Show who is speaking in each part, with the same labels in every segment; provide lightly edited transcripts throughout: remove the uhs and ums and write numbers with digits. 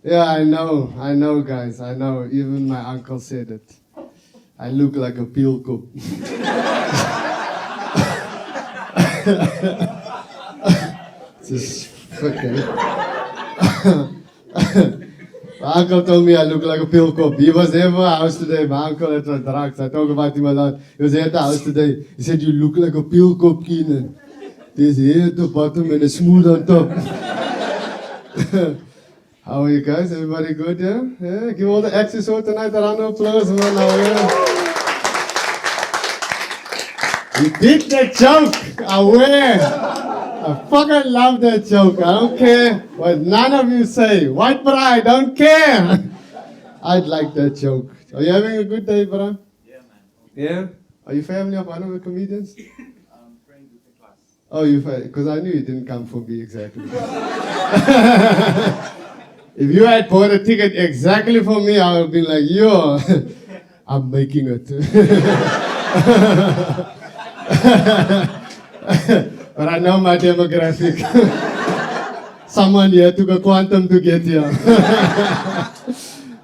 Speaker 1: Yeah, I know, guys, I know. Even my uncle said it. I look like a peel cup. Just fucking. My uncle told me I look like a peel cup. He was there for a house today. My uncle had was drugs. I talk about him a lot. He was here at the house today. He said, "You look like a peel cup, Keenan. There's hair at the bottom and a smooth on top." How are you guys? Everybody good, yeah? Yeah, give all the exes out tonight a round of applause, man. Now, yeah. You did that joke, I wear. I fucking love that joke. I don't care what none of you say. White bra, I don't care. I'd like that joke. Are you having a good day, bro?
Speaker 2: Yeah, man.
Speaker 1: Yeah? Are you family of one of the comedians?
Speaker 2: Friends with the class.
Speaker 1: Oh, you because I knew you didn't come for me exactly. If you had bought a ticket exactly for me, I would have been like, yo, I'm making it. But I know my demographic. Someone here took a quantum to get here.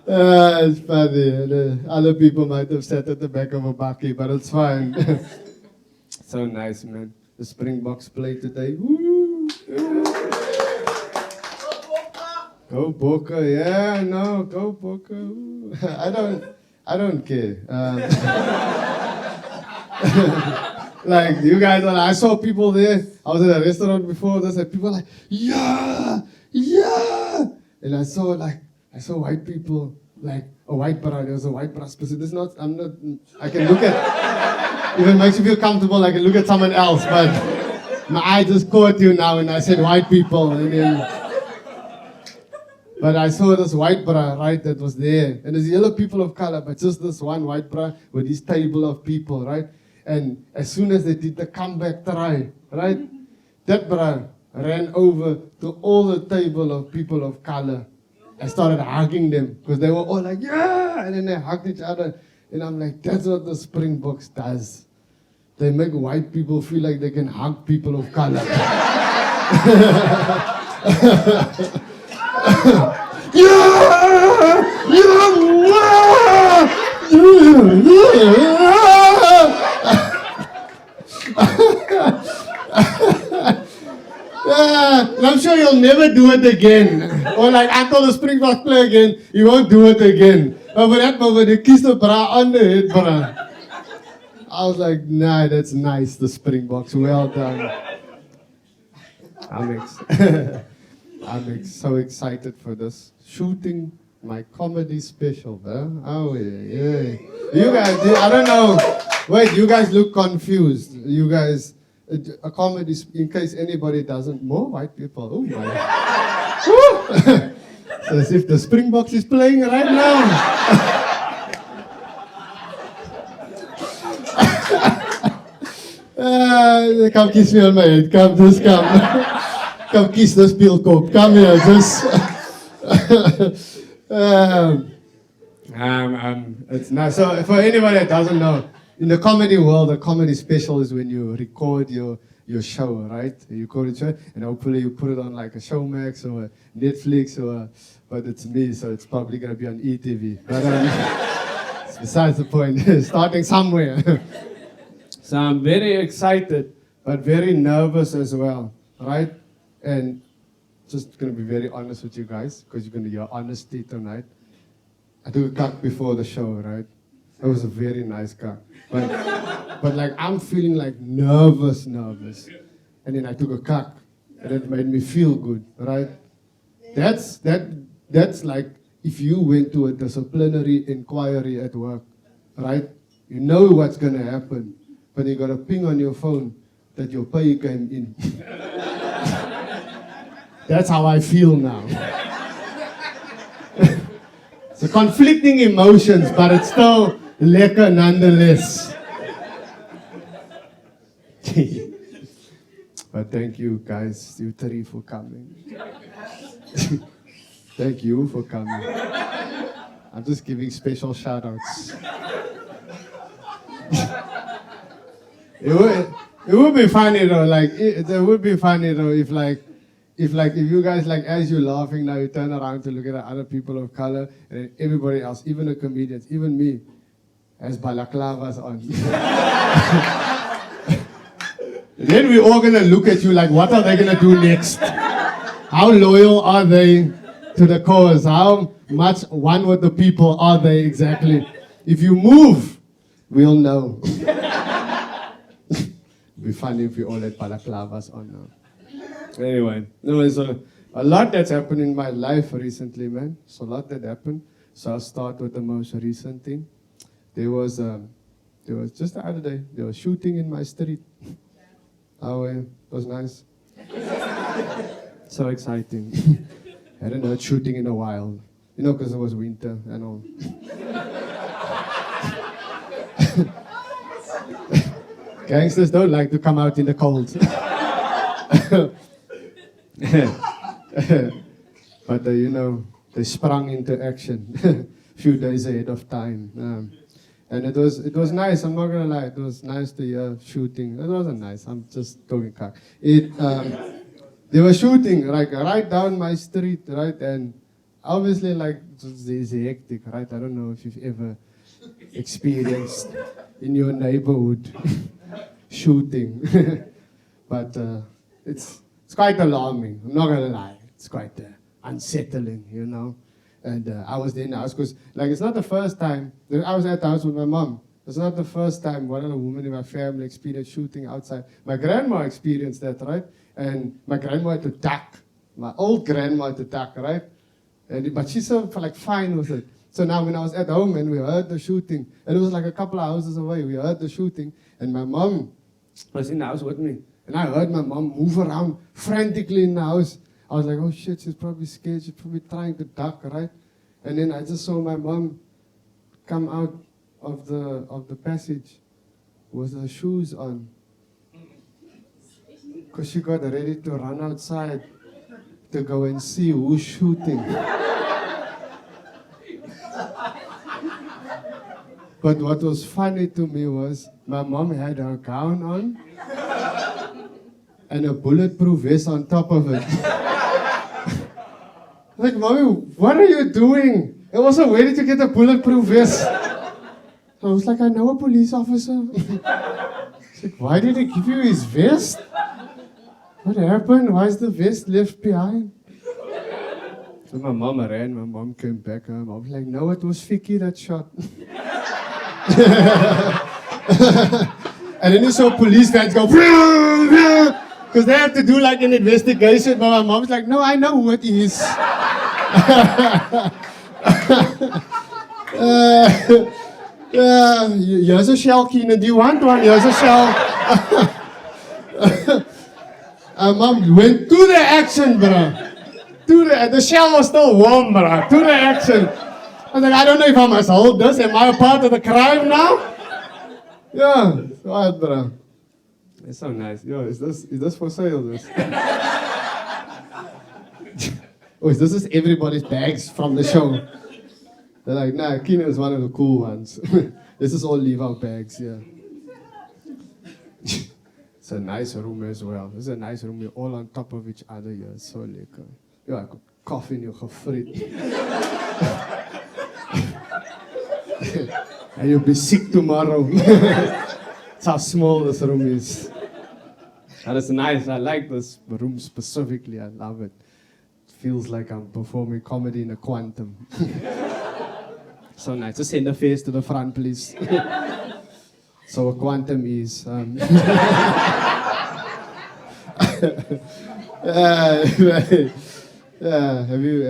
Speaker 1: It's funny. The other people might have sat at the back of a bakkie, but it's fine. So nice, man. The Springboks play today. Woo! Go Boca, yeah, no, go Boca. Ooh. I don't care. Like you guys, I saw people there. I was at a restaurant before. There's like people like, yeah, yeah, and I saw white people, like a white bra. There was a white bra specific. This not. I'm not. I can look at. If it makes you feel comfortable, I can look at someone else. But my eye just caught you now, and I said white people, and then. But I saw this white bra, right, that was there. And there's yellow people of color, but just this one white bra with this table of people, right? And as soon as they did the comeback try, right, that bra ran over to all the table of people of color and started hugging them because they were all like, yeah! And then they hugged each other. And I'm like, that's what the Springboks does. They make white people feel like they can hug people of color. And I'm sure you'll never do it again. Or like until the Springboks play again, you won't do it again. But that moment, they kissed the bra on the head, bra. I was like, nah, that's nice, the Springboks. Well done. I'm so excited for this. Shooting my comedy special, bro. Oh, yeah. You guys, I don't know. Wait, you guys look confused. You guys, a comedy, in case anybody doesn't, more white people. Oh, my. So as if the Springboks is playing right now. Come kiss me on my head. Come, just come. Come kiss this peelkop. Come here, just. It's nice. So for anybody that doesn't know, in the comedy world, a comedy special is when you record your show, right? You record a show, and hopefully you put it on like a Showmax or a Netflix but it's me, so it's probably gonna be on ETV. But it's besides the point. Starting somewhere. So I'm very excited, but very nervous as well, right? And just going to be very honest with you guys, because you're going to hear honesty tonight. I took a cock before the show, right? It was a very nice cock. But like, I'm feeling like nervous. And then I took a cock, and it made me feel good, right? That's like if you went to a disciplinary inquiry at work, right? You know what's going to happen, but you got a ping on your phone that your pay came in. That's how I feel now. So conflicting emotions, but it's still lekker nonetheless. But thank you guys, you three, for coming. Thank you for coming. I'm just giving special shout outs. It would be funny though, like, it would be funny though if if you guys like as you're laughing now, you turn around to look at the other people of color and then everybody else, even the comedians, even me, has balaclavas on. Then we're all gonna look at you like, what are they gonna do next? How loyal are they to the cause? How much one with the people are they exactly? If you move, we'll know. It'd be funny if we all had balaclavas on now. Anyway, so a lot that's happened in my life recently, man. So a lot that happened. So I'll start with the most recent thing. There was just the other day, there was shooting in my street. Oh, it was nice. So exciting. Hadn't heard shooting in a while. You know, because it was winter and all. Gangsters don't like to come out in the cold. But you know, they sprung into action a few days ahead of time. And it was nice, I'm not gonna lie, it was nice to hear shooting. It wasn't nice, I'm just talking cock. They were shooting like right down my street, right? And obviously like it's hectic, right? I don't know if you've ever experienced in your neighborhood shooting. But it's quite alarming, I'm not gonna lie. It's quite unsettling, you know. And I was there in the house because, like, it's not the first time. I was at the house with my mom. It's not the first time one of the women in my family experienced shooting outside. My grandma experienced that, right? And my grandma had to duck. My old grandma had to duck, right? But she's so like fine with it. So now when I was at home and we heard the shooting, and it was like a couple of houses away, we heard the shooting, and my mom was in the house with me. And I heard my mom move around frantically in the house. I was like, oh shit, she's probably scared. She's probably trying to duck, right? And then I just saw my mom come out of the passage with her shoes on. Because she got ready to run outside to go and see who's shooting. But what was funny to me was my mom had her gown on and a bulletproof vest on top of it. Like, Mommy, what are you doing? I also, where did you get a bulletproof vest? I was like, I know a police officer. She's like, why did he give you his vest? What happened? Why is the vest left behind? So my mom ran, my mom came back home. I was like, no, it was Vicky that shot. And then you saw police vans go, because they have to do like an investigation. But my mom's like, no, I know who it is. Here's a shell, Keenan. Do you want one? Here's a shell. Mom went to the action, bro. The shell was still warm, bro. To the action. I was like, I don't know if I must hold this. Am I a part of the crime now? Yeah, right, bro. It's so nice. Yo, is this for sale? This? Oh, this is everybody's bags from the show. They're like, nah, Keenan is one of the cool ones. This is all leave-out bags, yeah. It's a nice room as well. This is a nice room. We're all on top of each other here. It's so lekker. Yo, I could cough in your gefrit. And you'll be sick tomorrow. That's how small this room is. And it's nice. I like this room specifically. I love it. It feels like I'm performing comedy in a quantum. So nice. Just send the face to the front, please. So a quantum is... Have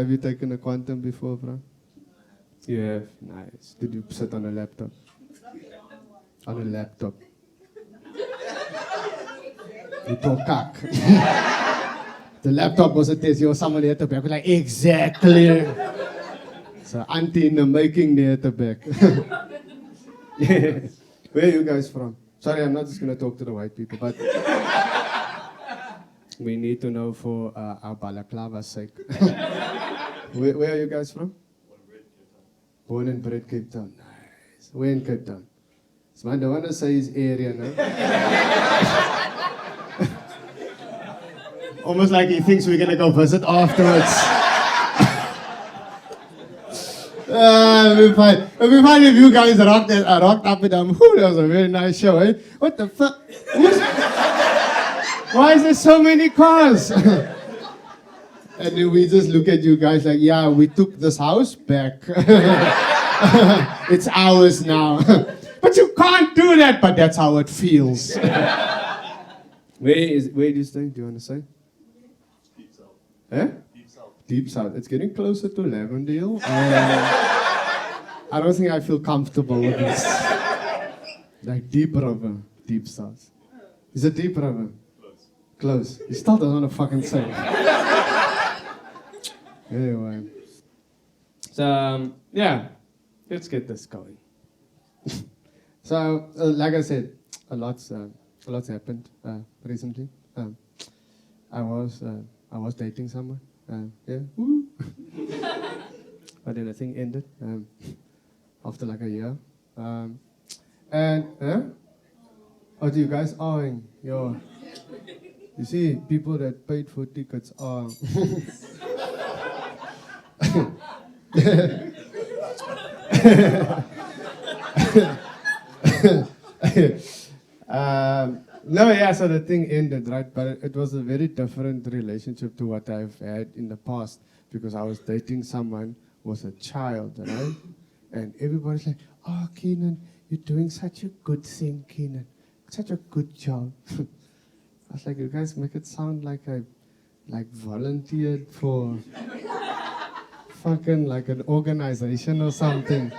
Speaker 1: you taken a quantum before, bro? You have? Nice. Did you sit on a laptop? On a laptop. You talk cock. The laptop was a test. You were somebody at the back. Like, exactly. So auntie in the making there at the back. Where are you guys from? Sorry, I'm not just going to talk to the white people, but we need to know for our balaclava's sake. Where are you guys from? Born and bred Cape Town. Nice. Where in Cape Town? So man, don't want to say his area now. Almost like he thinks we're gonna go visit afterwards. It'd be fine if you guys rocked up with them. Whew, that was a very nice show, eh? What the fuck? Why is there so many cars? And then we just look at you guys like, yeah, we took this house back. It's ours now. But you can't do that, but that's how it feels. Where do you stay? Do you want to say?
Speaker 2: Deep South.
Speaker 1: Eh?
Speaker 2: Deep South.
Speaker 1: Deep South. It's getting closer to Lavendale. I don't think I feel comfortable with this. Like Deep River, Deep South. Is it Deep River?
Speaker 2: Close.
Speaker 1: Close. You still don't want to fucking say. Anyway. So, yeah. Let's get this going. So, like I said, a lot's happened recently. I was dating someone. Yeah. Woo. But then the thing ended after like a year. Oh, you guys are in your. You see, people that paid for tickets are. No, yeah, so the thing ended, right? But it was a very different relationship to what I've had in the past because I was dating someone who was a child, right? And everybody's like, oh, Keenan, you're doing such a good thing, Keenan. Such a good job. I was like, you guys make it sound like I volunteered for fucking like an organization or something.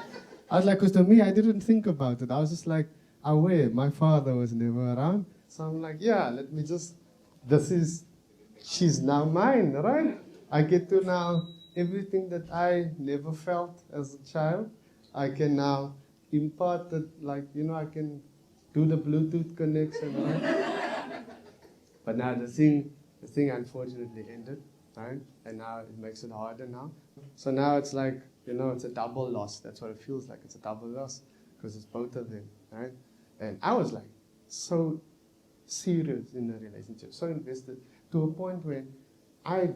Speaker 1: I was like, because to me, I didn't think about it. I was just like, aware. My father was never around. So I'm like, yeah, let me just, she's now mine, right? I get to now, everything that I never felt as a child, I can now impart it, like, I can do the Bluetooth connection, right? But now the thing unfortunately ended, right? And now it makes it harder now. So now it's like, it's a double loss. That's what it feels like. It's a double loss because it's both of them, right? And I was like so serious in the relationship, so invested to a point where I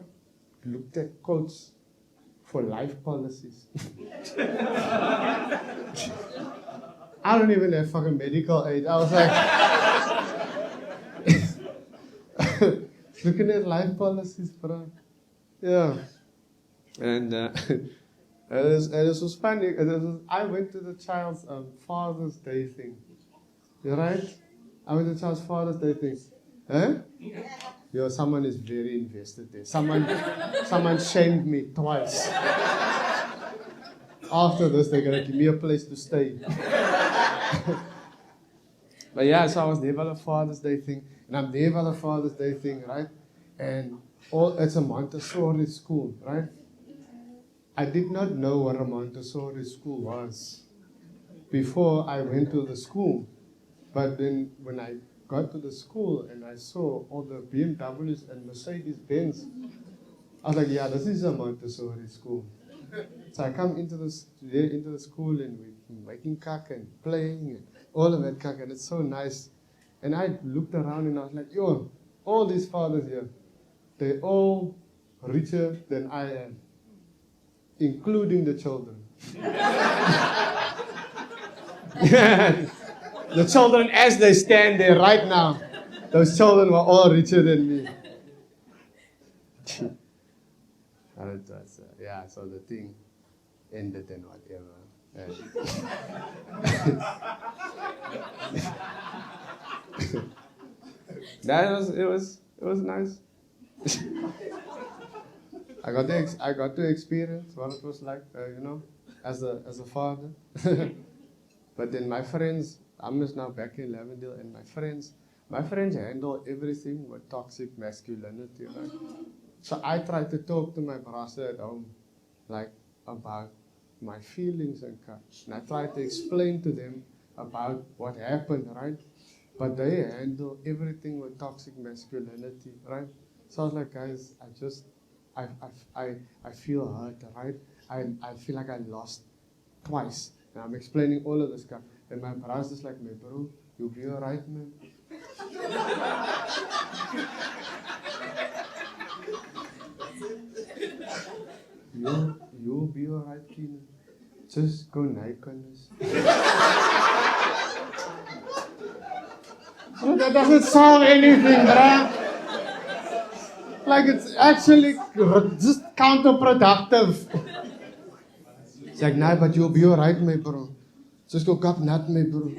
Speaker 1: looked at quotes for life policies. I don't even have fucking medical aid. I was like, looking at life policies, bro. Yeah. And it was funny. I went to the child's Father's Day thing. You right? I went to the child's Father's Day thing. Huh? Yo, someone is very invested there. Someone shamed me twice. After this, they're gonna give me a place to stay. But yeah, so I was there for the Father's Day thing, and I'm there for the Father's Day thing, right? And it's a Montessori school, right? I did not know what a Montessori school was before I went to the school. But then when I got to the school and I saw all the BMWs and Mercedes-Benz, I was like, yeah, this is a Montessori school. So I come into the school and we're making kak and playing and all of that kak, and it's so nice. And I looked around and I was like, yo, all these fathers here, they're all richer than I am, including the children. The children, as they stand there right now, those children were all richer than me. Yeah, so the thing ended and whatever. It was nice. I got to experience what it was like, as a father. But then my friends, I'm just now back in Lavendale, and my friends handle everything with toxic masculinity, right? So I try to talk to my brother at home, like about my feelings and such. And I try to explain to them about what happened, right? But they handle everything with toxic masculinity, right? So I was like, guys, I feel hurt, right? I feel like I lost twice. And I'm explaining all of this stuff. And my brother's just like, man, bro, you'll be alright, man. You'll be alright, Keenan. Just go Nikonus. That doesn't solve anything, bruh. Like, it's actually just counterproductive. It's like, nah, but you'll be alright, my bro. Just go cup nut, my bro.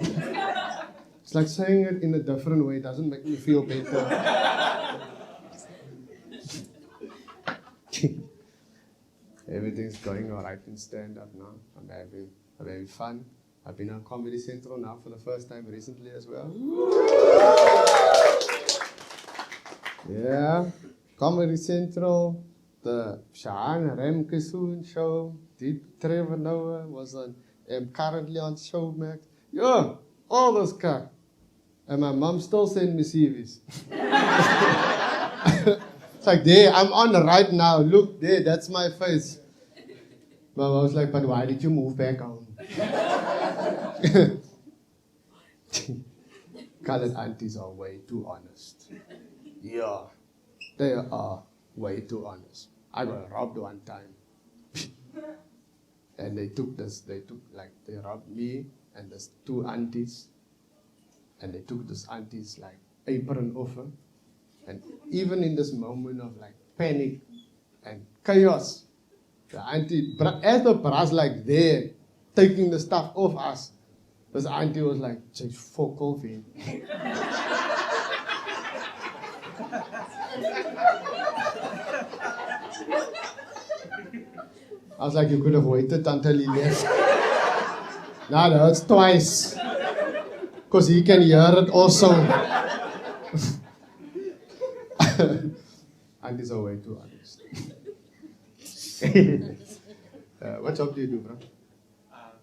Speaker 1: It's like saying it in a different way. It doesn't make me feel better. Everything's going alright in stand-up now. I'm having fun. I've been on Comedy Central now for the first time recently as well. Yeah, Comedy Central, the Shahan Remkesoon show, Deep Trevor Noah was on, am currently on Showmax. Yeah, all this crap. And my mom still sends me CVs. It's like, there, I'm on right now. Look, there, that's my face. My mom was like, but why did you move back home? Colored aunties are way too honest. Yeah, they are way too honest. I got robbed one time. And they robbed me and there's two aunties. And they took this auntie's like apron off her. And even in this moment of like panic and chaos, the auntie, as the brass like there, taking the stuff off us, this auntie was like, just fuck off in. I was like, you could have waited until he left. Nah, that hurts twice. Because he can hear it also. Aunties are way too honest. What job do you do, bro?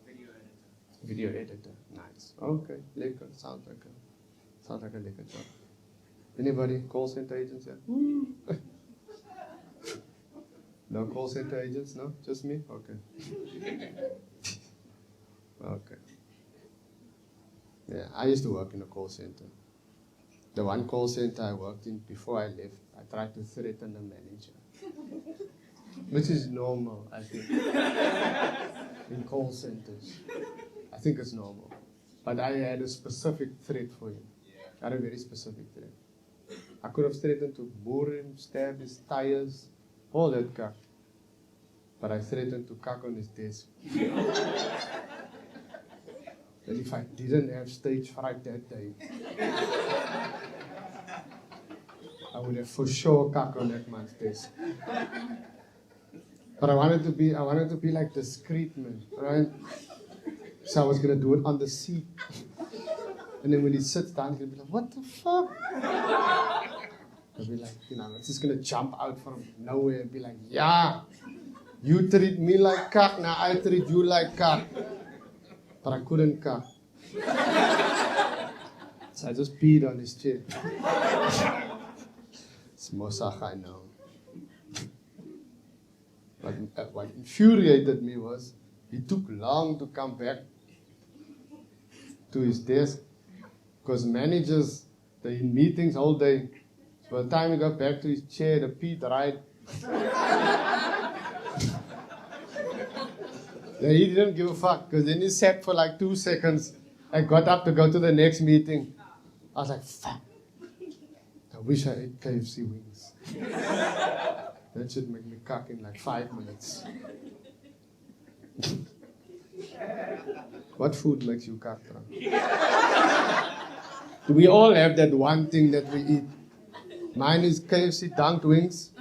Speaker 2: Video editor.
Speaker 1: Video editor. Nice. Okay. Lekker. Sounds like a lekker job. Anybody? Call center agents here? No call center agents? No? Just me? Okay. Okay. Yeah, I used to work in a call center. The one call center I worked in before I left, I tried to threaten the manager. Which is normal, I think. In call centers. I think it's normal. But I had a specific threat for him. I had a very specific threat. I could have threatened to bore him, stab his tires, all that crap. But I threatened to cuck on his desk. And if I didn't have stage fright that day, I would have for sure cuck on that man's desk. But I wanted to be like discreet, man, right? So I was gonna do it on the seat. And then when he sits down, he'll be like, what the fuck? I'll be like, it's just gonna jump out from nowhere and be like, yeah, you treat me like cuck, now I treat you like cuck. But I couldn't cuck. So I just peed on his chair. It's Mosach, I know. But what infuriated me was, he took long to come back to his desk. Because managers, they're in meetings all day. So by the time he got back to his chair, the pee dried. Then he didn't give a fuck, because then he sat for like 2 seconds and got up to go to the next meeting. I was like, fuck. I wish I ate KFC wings. That should make me cuck in like 5 minutes. What food makes you cuck, bro? We all have that one thing that we eat. Mine is KFC dunked wings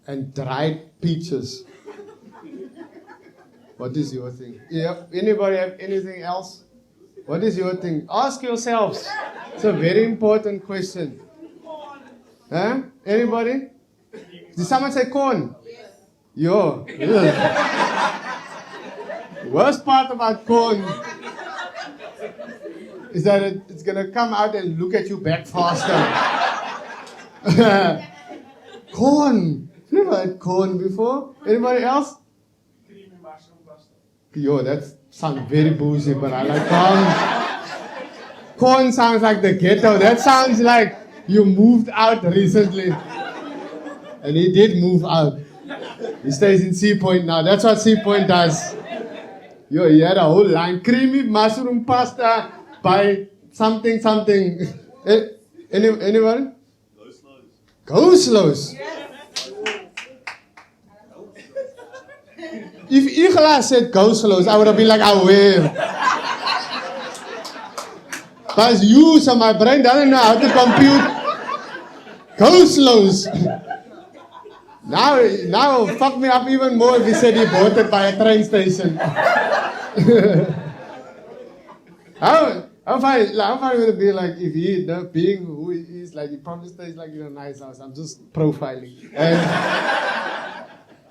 Speaker 1: and dried peaches. What is your thing? Yeah, anybody have anything else? What is your thing? Ask yourselves. It's a very important question. Huh? Anybody? Did someone say corn? Yes. Yo. Worst part about corn is that it's going to come out and look at you back faster. Corn. Never had corn before. Anybody else?
Speaker 2: Creamy mushroom pasta.
Speaker 1: Yo, that sounds very bougie, but I like corn. Corn sounds like the ghetto. That sounds like you moved out recently. And he did move out. He stays in Sea Point now. That's what Sea Point does. Yo, he had a whole line. Creamy mushroom pasta by something. Anyone? Go slows. If Igla said go slows, I would have been like, aware. Because you, so my brain doesn't know how to compute. Go slows. Now, fuck me up even more if he said he bought it by a train station. How far would it be like if he, being who he is, like he probably stays like in a nice house. I'm just profiling.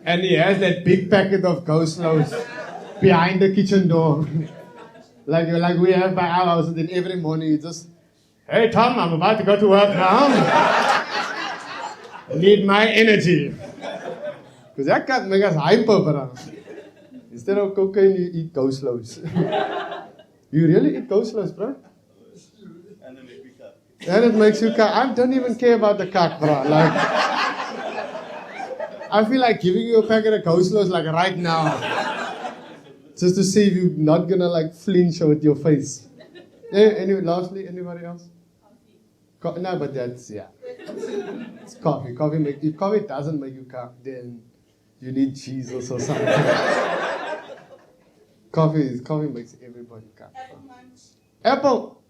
Speaker 1: And he has that big packet of go slows behind the kitchen door. like we have by our house, and then every morning he just, hey Tom, I'm about to go to work now. I need my energy. Because that can't make us hyper, bro. Instead of cocaine, you eat go slows. You really eat go slows, bro?
Speaker 3: And they make me cut.
Speaker 1: And it makes you cut. I don't even care about the cut, bro. Like, I feel like giving you a packet of go slows like right now. Just to see if you're not gonna like flinch with your face. Lastly, anybody else? No, but that's, yeah. It's coffee. If coffee doesn't make you cut, then you need Jesus or something. Coffee makes everybody cut. Apple.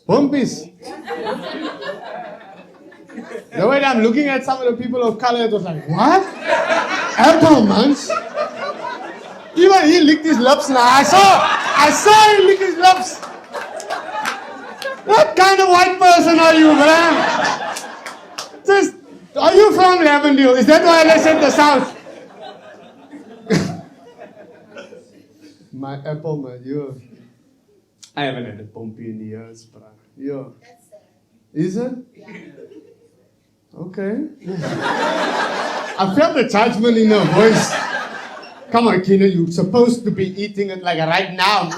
Speaker 1: Bumpies. The way I'm looking at some of the people of color, it was like, what? Apple munch? Even he licked his lips now. I saw him lick his lips. What kind of white person are you, man? Are you from Lavendale? Is that why I said the South? My apple, man, yo. I haven't had a bumpy in years, bro. Yo. Is it?
Speaker 4: Yeah.
Speaker 1: Okay. I felt the judgment in her voice. Come on, Keenan, you're supposed to be eating it like right now.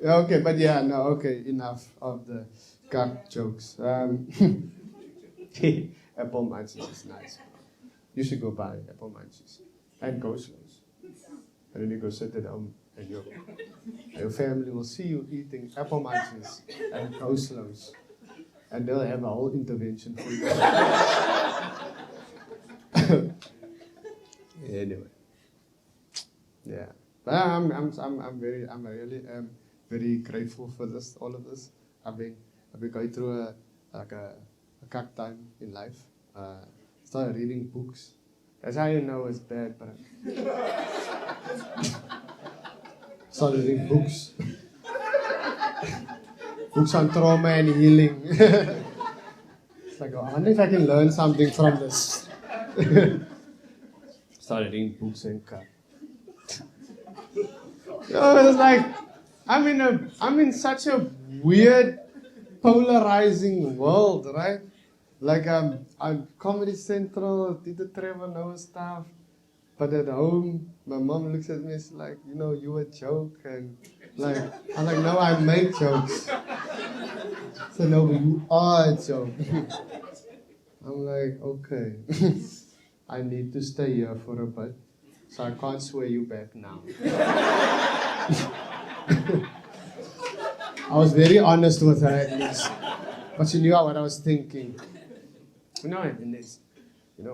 Speaker 1: Okay, but yeah, no, okay, enough of the cock jokes. Apple munchies is nice. You should go buy apple munchies and go slows. And then you go sit at home and your family will see you eating apple munchies and go slows. And they'll have a whole intervention for you. Anyway. Yeah. But I'm really very grateful for this, all of this. I've been going through a cuck time in life. Started reading books. That's how you know it's bad, but started reading books. Books on trauma and healing. It's like, I wonder if I can learn something from this. Started reading books and cuck. It's like, I'm in such a weird, polarizing world, right? Like I'm Comedy Central, did the Trevor Noah stuff, but at home, my mom looks at me, she's like, you a joke, and like, I'm like, no, I make jokes. So no, but you are a joke. I'm like, okay, I need to stay here for a bit, so I can't swear you back now. I was very honest with her at least, but she knew what I was thinking. And there's,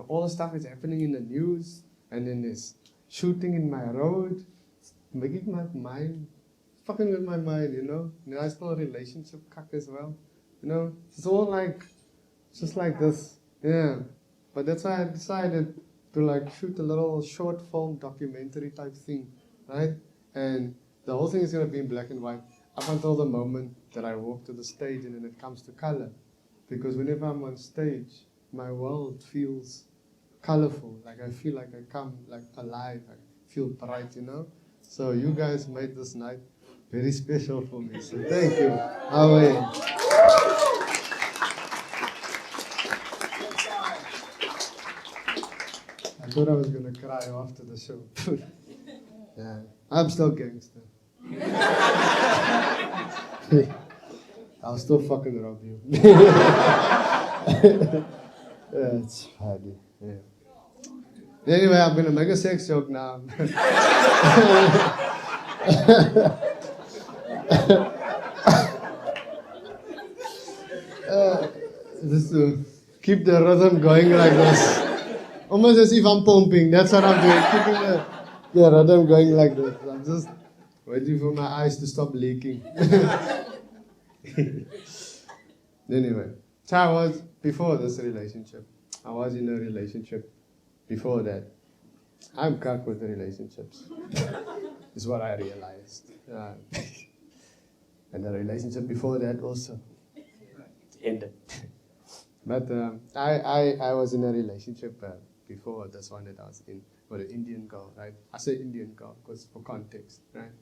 Speaker 1: all the stuff is happening in the news, and then there's shooting in my road, making my mind, fucking with my mind, I still a relationship cuck as well, it's all like, just like this, yeah. But that's why I decided to like shoot a little short film documentary type thing, right? And the whole thing is going to be in black and white up until the moment that I walk to the stage and then it comes to color. Because whenever I'm on stage, my world feels colorful. Like I feel like I come like alive. I feel bright, So you guys made this night very special for me. So thank you. How are you? I thought I was going to cry after the show. Yeah, I'm still gangster. I'll still fucking rob you. It's funny. Yeah. Anyway, I'm gonna make a sex joke now. Just to keep the rhythm going like this. Almost as if I'm pumping. That's what I'm doing. Keeping the rhythm going like this. I'm just waiting for my eyes to stop leaking. Anyway, so I was before this relationship. I was in a relationship before that. I'm cuck with the relationships. Is what I realized. And the relationship before that also ended. But I was in a relationship before this one that I was in with an Indian girl, right? I say Indian girl because for context, right?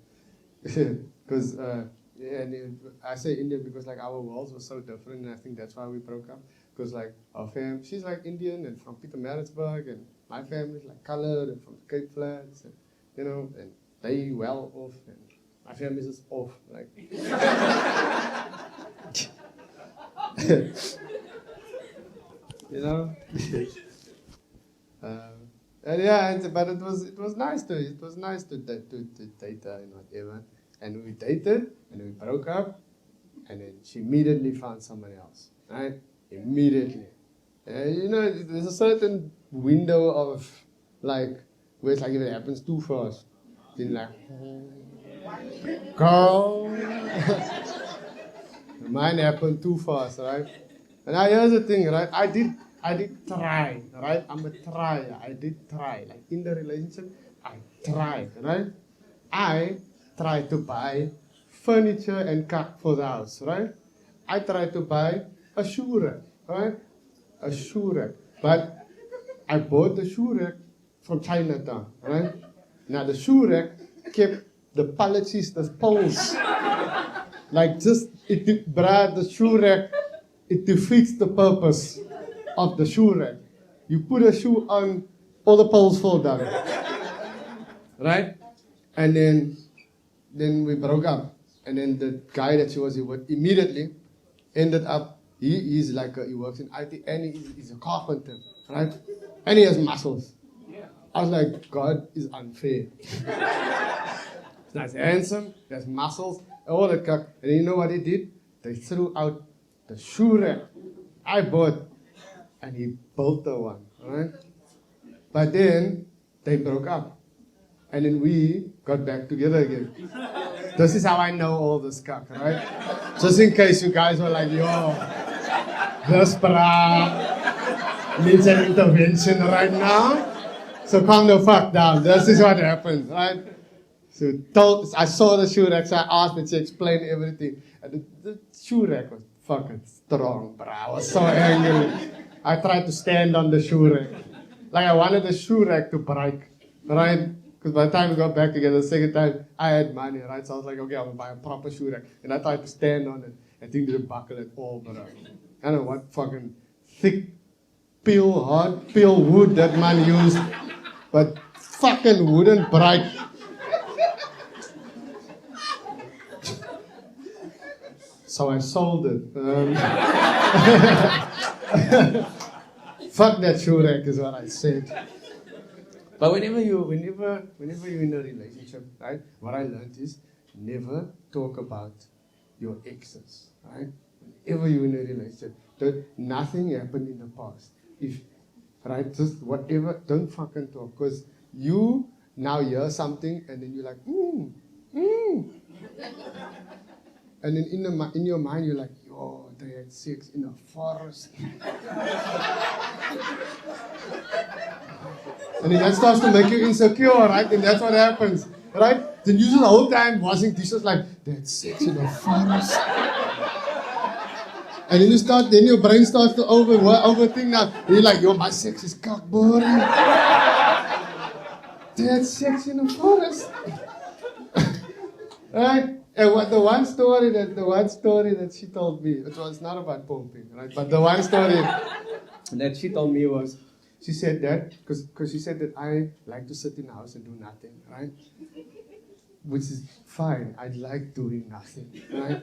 Speaker 1: Because I say Indian because like our worlds were so different, and I think that's why we broke up. Because like our fam, she's like Indian and from Pietermaritzburg, and my family's like colored and from Cape Flats, and you know, and they well off, and my family's just off, like. You know. And yeah, but it was nice to date her and whatever. And we dated and we broke up, and then she immediately found someone else, right? Immediately. You know, there's a certain window of like where it's like if it happens too fast, then like go. Mine happened too fast, right? And now here's the thing, right? I did try, right? I'm a trier. I did try. Like in the relationship, I tried, right? I tried to buy furniture and cut for the house, right? I tried to buy a shoe rack, right? A shoe rack. But I bought the shoe rack from Chinatown, right? Now the shoe rack kept the pallet sisters poles. Like just, the shoe rack, it defeats the purpose of the shoe rack. You put a shoe on, all the poles fall down. Right? And then we broke up. And then the guy that she was with immediately ended up, he works in IT and he's a carpenter, right? And he has muscles. I was like, God is unfair. He's nice, handsome, he has muscles, all the cock. And you know what he did? They threw out the shoe rack I bought, and he built the one, right? But then they broke up, and then we got back together again. This is how I know all this cock, right? Just in case you guys were like, yo, this bra needs an intervention right now. So calm the fuck down. This is what happened, right? So I saw the shoe rack, so I asked her to explain everything. And the shoe rack was fucking strong, bro. I was so angry. I tried to stand on the shoe rack. Like I wanted the shoe rack to break, right? Because by the time we got back together the second time, I had money, right? So I was like, okay, I'm going to buy a proper shoe rack. And I tried to stand on it. And thing didn't buckle at all, bro. I don't know what fucking thick, hard peel wood that man used. But fucking wouldn't break. So I sold it. Fuck that shoe rack is what I said. But whenever you're in a relationship, right? What I learned is never talk about your exes, right? Whenever you're in a relationship, nothing happened in the past. Right, just whatever, don't fucking talk, because you now hear something and then you're like, and then in your mind you're like, yo, they had sex in a forest. And then that starts to make you insecure, right? And that's what happens, right? Then you spend the whole time washing dishes like, they had sex in a forest. And then your brain starts to overthink now. And you're like, yo, my sex is cock boring. They had sex in the forest. Right? And the one story that she told me, it was not about pumping, right? But the one story that she told me was, she said that, because she said that I like to sit in the house and do nothing, right? Which is fine. I like doing nothing, right?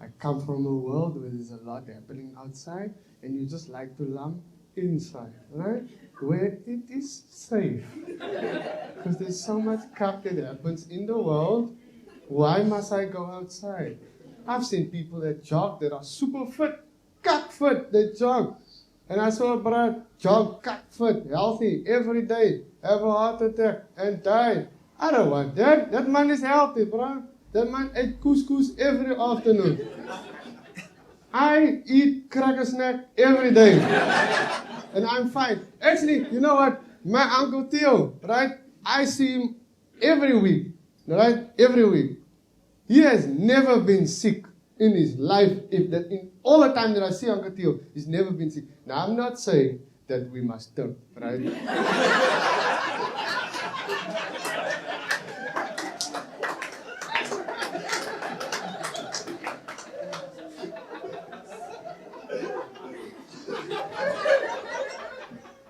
Speaker 1: I come from a world where there's a lot happening outside, and you just like to lump inside, right? Where it is safe. Because there's so much crap that happens in the world. Why must I go outside? I've seen people that jog that are super fit, cut fit, they jog. And I saw a brother jog, cut fit, healthy, every day, have a heart attack and die. I don't want that. That man is healthy, bro. That man ate couscous every afternoon. I eat cracker snack every day. And I'm fine. Actually, you know what? My Uncle Theo, right? I see him every week, right? Every week. He has never been sick in his life. In all the time that I see Uncle Theo, he's never been sick. Now, I'm not saying that we must don't, right?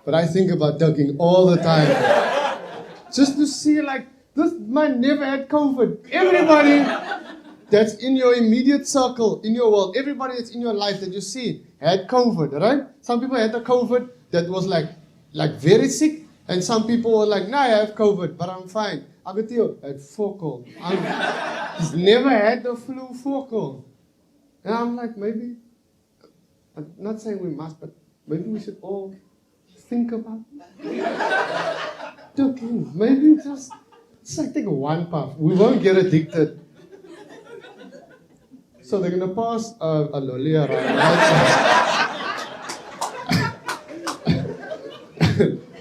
Speaker 1: But I think about ducking all the time. Just to see, like, this man never had COVID. Everybody that's in your immediate circle, in your world, everybody that's in your life that you see had COVID, right? Some people had the COVID that was like very sick, and some people were like, nah, I have COVID, but I'm fine. Agatio had focal. He's never had the flu focal. And I'm like, maybe, I'm not saying we must, but maybe we should all think about ducking. Maybe just like take one puff. We won't get addicted. So they're gonna pass a lolly around.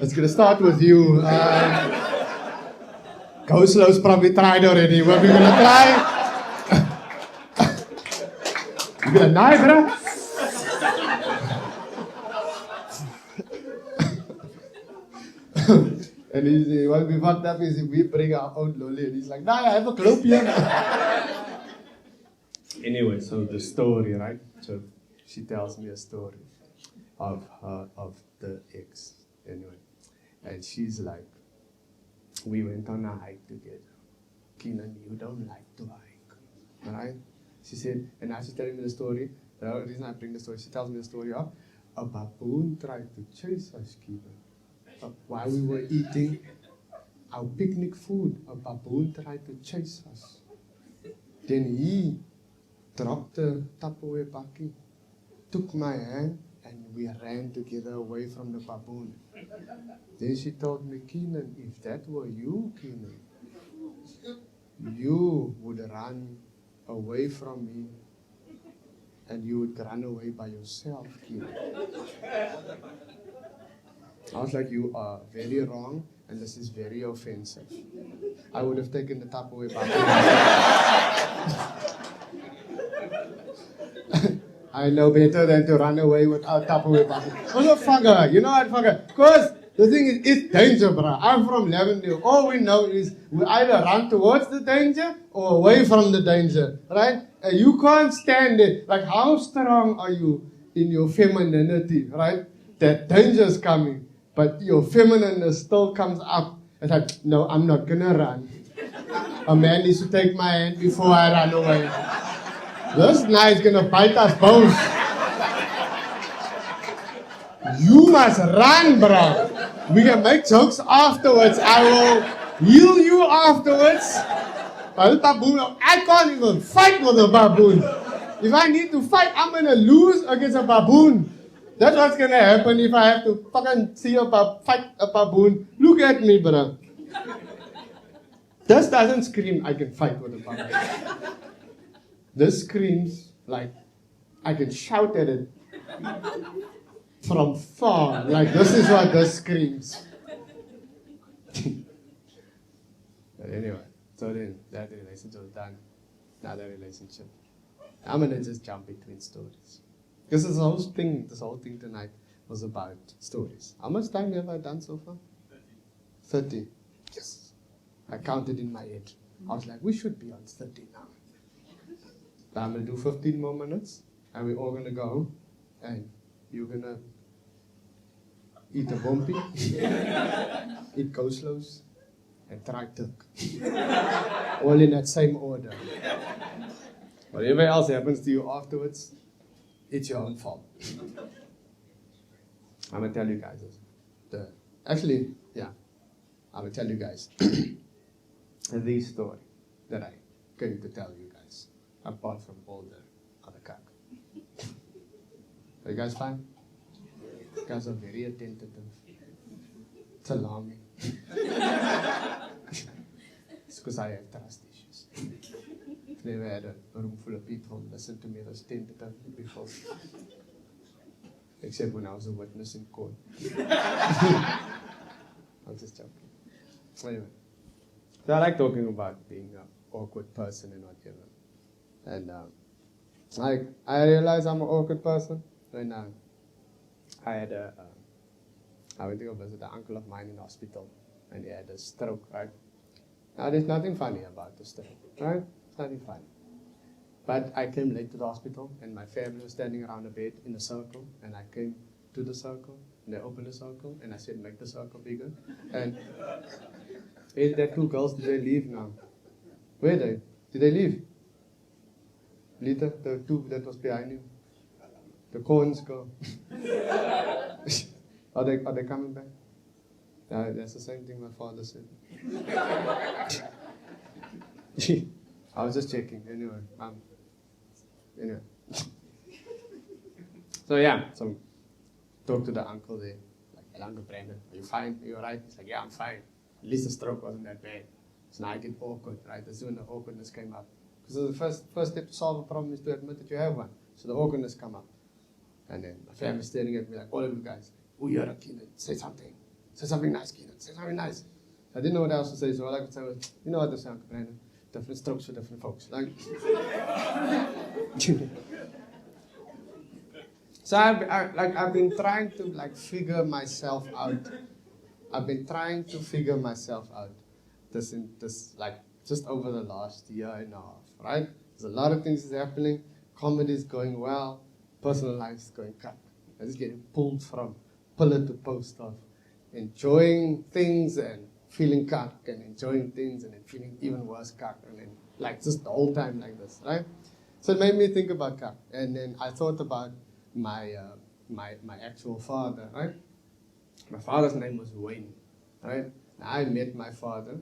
Speaker 1: It's gonna start with you. Go slow's probably tried already. What we're gonna try? You're gonna knife, bro? And what we fucked up is if we bring our own lolly, and he's like, nah, I have a globe here. Anyway, so the story, right? So she tells me a story of the ex, anyway. And she's like, we went on a hike together. Keenan, you don't like to hike, right? She said, and now she's telling me the story. The reason I bring the story, she tells me the story of a baboon tried to chase us, Keenan. While we were eating our picnic food, a baboon tried to chase us. Then he dropped the Tupperware bucket, took my hand, and we ran together away from the baboon. Then she told me, Keenan, if that were you, Keenan, you would run away from me, and you would run away by yourself, Keenan. I was like, you are very wrong, and this is very offensive. I would have taken the Tupperware bucket. I know better than to run away without Tupperware bucket. Also, fucker, you know what, fucker? Because the thing is, it's danger, bro. I'm from Lavendale. All we know is we either run towards the danger or away from the danger, right? And you can't stand it. Like, how strong are you in your femininity, right? That danger is coming. But your feminineness still comes up. It's like, no, I'm not gonna run. A man needs to take my hand before I run away. This guy is gonna bite us both. You must run, bro. We can make jokes afterwards. I will heal you afterwards. But the baboon, I can't even fight with a baboon. If I need to fight, I'm gonna lose against a baboon. That's what's gonna happen if I have to fucking see fight a baboon. Look at me, bro. This doesn't scream, I can fight with a baboon. This screams like I can shout at it from far. Like, this is what this screams. But anyway, so then that relationship was done. Another relationship. I'm gonna just jump between stories. Because this whole thing tonight was about stories. How much time have I done so far? 30. Yes. I counted in my head. I was like, we should be on 30 now. But I'm going to do 15 more minutes, and we're all going to go, and you're going to eat a bumpy, eat coleslaws, and try turk. All in that same order. Whatever else happens to you afterwards, it's your own fault. I'm gonna tell you guys this. Actually, yeah, I'm gonna tell you guys the story that I came to tell you guys, apart from all the other kak. Are you guys fine? You guys are very attentive. It's alarming. It's because I have trust issues. I've never had a room full of people listen to me that's tentative before. Except when I was a witness in court. I'm just joking. Anyway. So I like talking about being an awkward person and whatever. And I realized I'm an awkward person when I went to go visit an uncle of mine in the hospital and he had a stroke, right? Now there's nothing funny about the stroke, right? It's nothing funny. But I came late to the hospital and my family was standing around the bed in a circle and I came to the circle and they opened the circle and I said make the circle bigger. And hey, there 2 girls, did they leave now? Where are they? Did they leave? Later, the 2 that was behind you. The corns girl. Are they coming back? That's the same thing my father said. I was just checking. Anyway. So talk to the uncle there. Like, Uncle Brandon, are you fine? Are you alright? He's like, yeah, I'm fine. At least the stroke wasn't that bad. So now I get awkward, right? That's when the awkwardness came up. Because the first step to solve a problem is to admit that you have one. So the awkwardness come up. And then my family's staring at me like, all of you guys, oh, you're a Keenan. Say something. Say something nice, Keenan. Say something nice. I didn't know what else to say, so all I could say was, you know what to say, Uncle Brandon. Different strokes for different folks. Like, so I've been trying to figure myself out. I've been trying to figure myself out this just over the last year and a half, right? There's a lot of things happening. Comedy is going well. Personal life is going cut. I'm just getting pulled from pillar to post of enjoying things and feeling cuck and enjoying things and then feeling even worse cuck and then just the whole time like this, right? So it made me think about cuck. And then I thought about my actual father, right? My father's name was Wayne, right? I met my father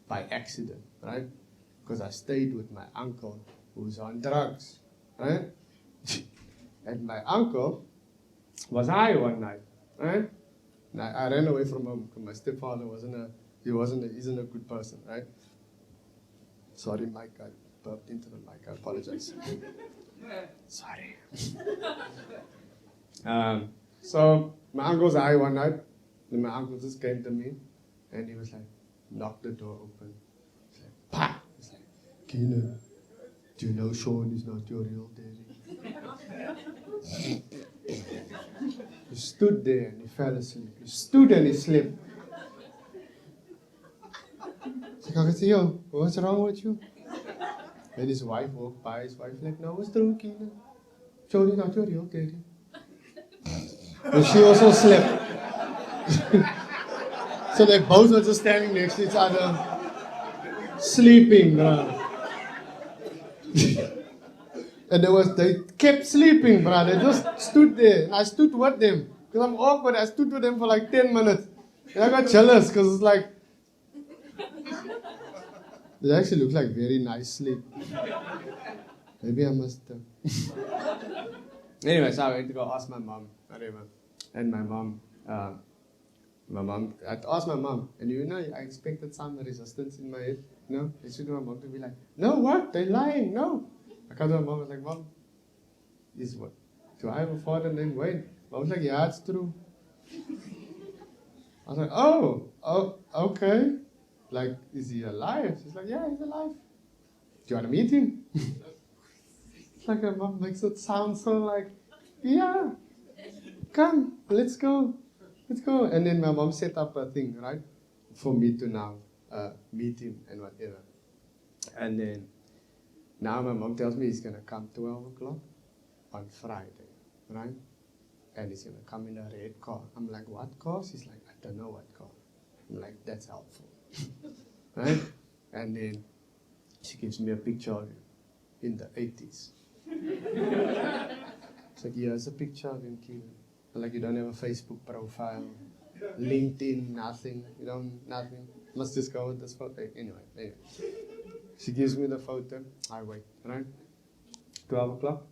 Speaker 1: by accident, right? Because I stayed with my uncle who's on drugs, right? And my uncle was high one night, right? And I ran away from home because my stepfather isn't a good person, right? Sorry, Mike, I burped into the mic. I apologize. Sorry. So my uncle's high one night, and my uncle just came to me, and he was like, knocked the door open. He's like, pa! He's like, Keenan, do you know Sean is not your real daddy? He stood there and he fell asleep. He stood and he slept. So I said, yo, what's wrong with you? And his wife walked by. His wife like, no, what's wrong, Keenan? Sean is not your real daddy. And she also slept. So they both were just standing next to each other, sleeping, bro. And they kept sleeping, bro. They just stood there. And I stood with them. Because I'm awkward. I stood with them for 10 minutes. And I got jealous because it's like, they actually look like very nice sleep. Maybe I must. Anyway, so I went to go ask my mom. Whatever. And my mom, I asked my mom, and I expected some resistance in my head. I expected my mom to be like, no, what? They're lying, no. I came to my mom, I was like, Mom, this what? Do I have a father named Wayne? Mom was like, yeah, it's true. I was like, oh, okay. Like, is he alive? She's like, yeah, he's alive. Do you want to meet him? It's like her mom makes it sound so like, yeah, come, let's go. And then my mom set up a thing, right, for me to now meet him and whatever. And then now my mom tells me he's going to come 12 o'clock on Friday, right? And he's going to come in a red car. I'm like, what car? She's like, I don't know what car. I'm like, that's helpful. Right? And then she gives me a picture of him in the 80s. It's like, here's a picture of him, Keenan. Like you don't have a Facebook profile, LinkedIn, nothing. You don't, nothing. Must just go with this photo. Anyway. She gives me the photo. I wait, right? 12 o'clock,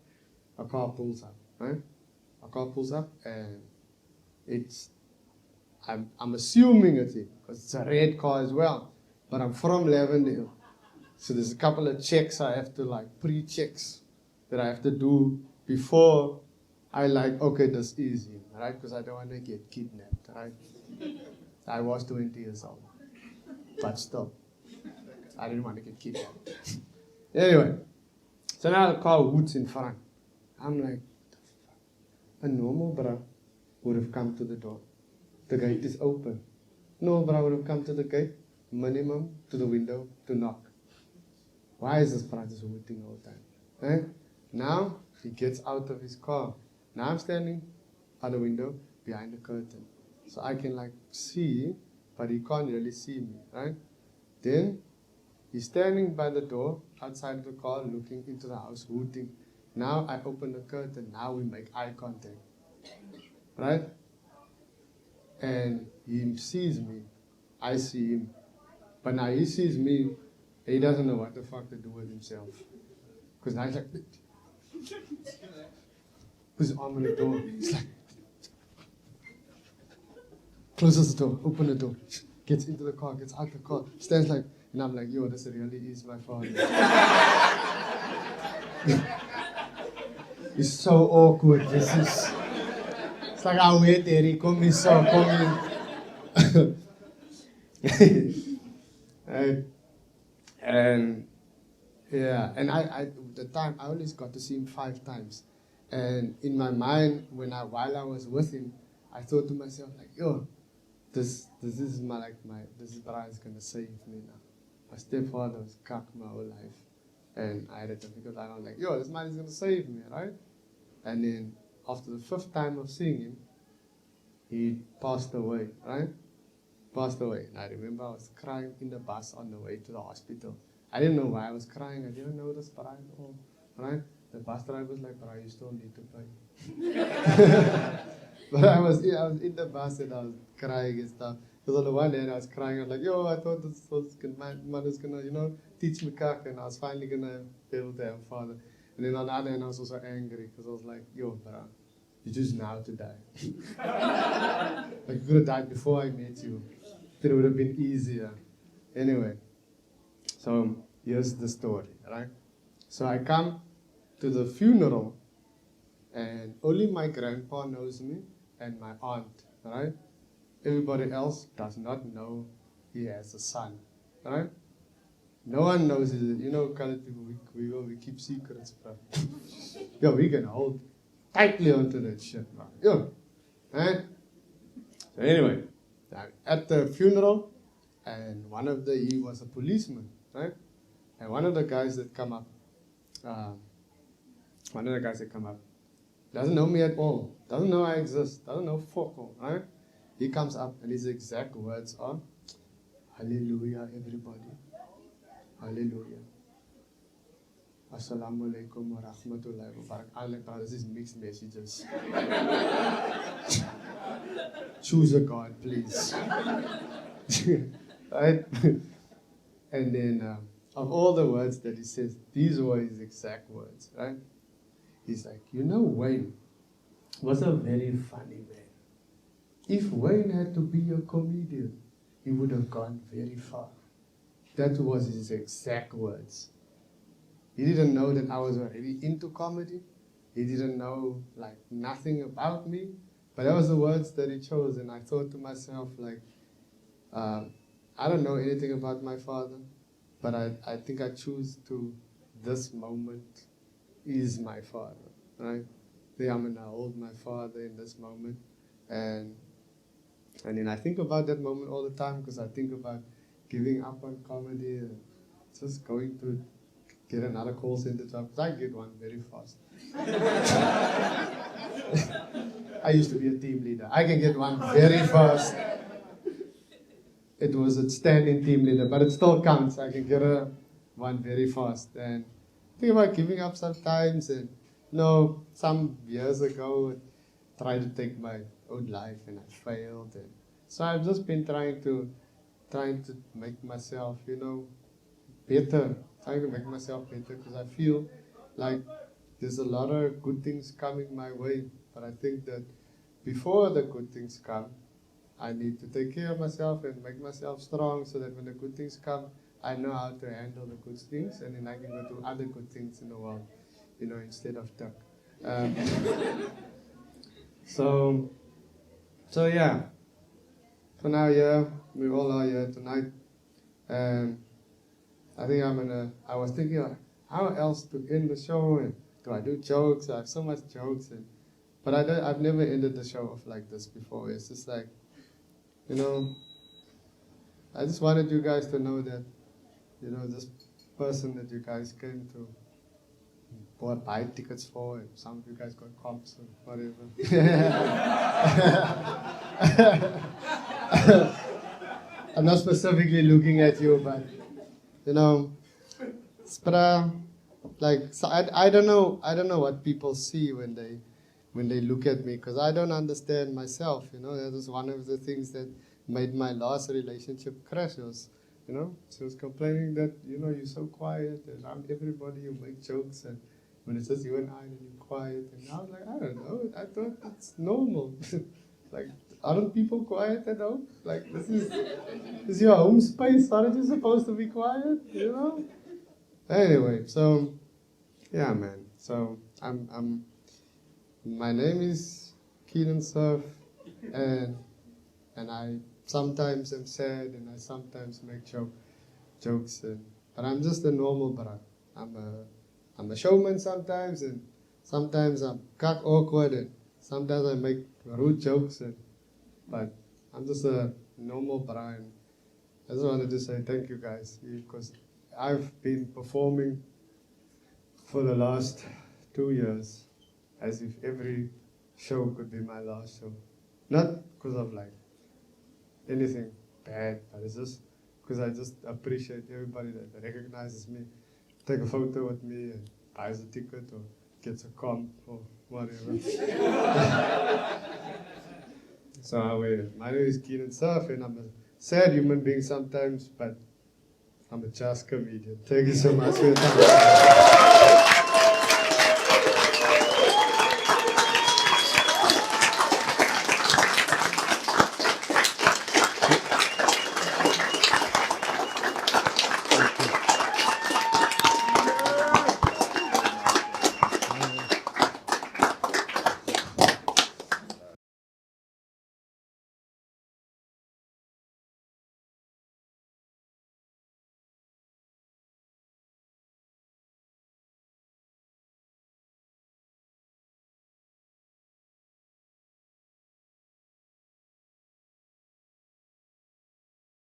Speaker 1: a car pulls up, right? A car pulls up and I'm assuming it's it, because it's a red car as well. But I'm from Lavendale. So there's a couple of checks I have to pre-checks that I have to do before I okay, this is him, right? Because I don't want to get kidnapped, right? I was 20 years old, but still, I didn't want to get kidnapped. Anyway, so now the car hoots in front. I'm like, a normal bro would have come to the door. The gate is open. No bro would have come to the gate, minimum to the window to knock. Why is this bro just hooting all the time? Eh? Now he gets out of his car. Now I'm standing at the window behind the curtain. So I can see, but he can't really see me, right? Then he's standing by the door outside of the car looking into the house, hooting. Now I open the curtain. Now we make eye contact, right? And he sees me. I see him. But now he sees me. He doesn't know what the fuck to do with himself. Because now he's like, puts his arm on the door. He's like, closes the door, open the door, gets into the car, gets out the car, stands like, and I'm like, yo, this really is my father. It's so awkward. It's like, I wait there, he come in. Right. And yeah, and the time I always got to see him 5 times. And in my mind, while I was with him, I thought to myself, yo, this is this is Brian's gonna save me now. My stepfather was cocked my whole life. And I had a difficult time. I was like, yo, this man is gonna save me, right? And then after the 5th time of seeing him, he passed away, right? Passed away. And I remember I was crying in the bus on the way to the hospital. I didn't know why I was crying. I didn't know this Brian at all, right? The bus driver was like, Brian, you still need to pay. But I was in the bus and I was crying and stuff. Because on the one hand I was crying, I was like, yo, I thought my mother's gonna, teach me kak, and I was finally gonna be able to have a father. And then on the other hand I was also angry because I was like, yo, bro, you choose now to die. You could have died before I met you. Then it would have been easier. Anyway, so here's the story, right? So I come to the funeral and only my grandpa knows me and my aunt, right? Everybody else does not know he has a son, right? No one knows it. You know, colored people, we keep secrets, bro. Yo, we can hold tightly onto that shit, bro. Yo, right? So anyway, at the funeral, and he was a policeman, right? And one of the guys that come up, doesn't know me at all, doesn't know I exist, doesn't know fuck all, right? He comes up and his exact words are, Hallelujah, everybody. Hallelujah. Assalamu alaikum wa rahmatullahi wa barakatuh. I'm like, this is mixed messages. Choose a God, please. Right? And then, of all the words that he says, these were his exact words, right? He's like, Wayne was a very funny man. If Wayne had to be a comedian, he would have gone very far. That was his exact words. He didn't know that I was already into comedy. He didn't know nothing about me. But that was the words that he chose. And I thought to myself, I don't know anything about my father, but I think I choose to, this moment is my father, right? I'm going to hold my father in this moment. And then I think about that moment all the time because I think about giving up on comedy and just going to get another call center job, because I get one very fast. I used to be a team leader. I can get one very fast. It was a standing team leader, but it still counts. I can get one very fast. And think about giving up sometimes. And some years ago, tried to take my own life and I failed. And so I've just been trying to make myself, better. Trying to make myself better because I feel like there's a lot of good things coming my way. But I think that before the good things come, I need to take care of myself and make myself strong so that when the good things come, I know how to handle the good things and then I can go do other good things in the world, instead of duck. Um, so yeah, for now, yeah, we all are here tonight. And I think I was thinking like, how else to end the show and do I do jokes? I have so much jokes but I've never ended the show off like this before. It's just like, I just wanted you guys to know that, this person that you guys came to buy tickets for, and some of you guys got comps or whatever. I'm not specifically looking at you, but, so I don't know what people see when they look at me, because I don't understand myself. That was one of the things that made my last relationship crash. She was complaining that you're so quiet and I'm everybody, you make jokes, and when it's just you and I, then you're quiet. And I was like, I don't know, I thought it's normal. Like, aren't people quiet at home? Like, this is your home space. Aren't you supposed to be quiet? Anyway, so yeah, man. So my name is Keenan Cerff, and I sometimes am sad and I sometimes make jokes, but I'm just a normal brat. I'm a showman sometimes, and sometimes I'm cock awkward, and sometimes I make rude jokes, but I'm just a normal brat. I just wanted to say thank you guys, because I've been performing for the last 2 years as if every show could be my last show. Not because of like anything bad, but it's just because I just appreciate everybody that recognizes me, take a photo with me and buys a ticket or gets a comp or whatever. So my name is Keenan Cerff, and I'm a sad human being sometimes, but I'm a just comedian. Thank you so much for your time.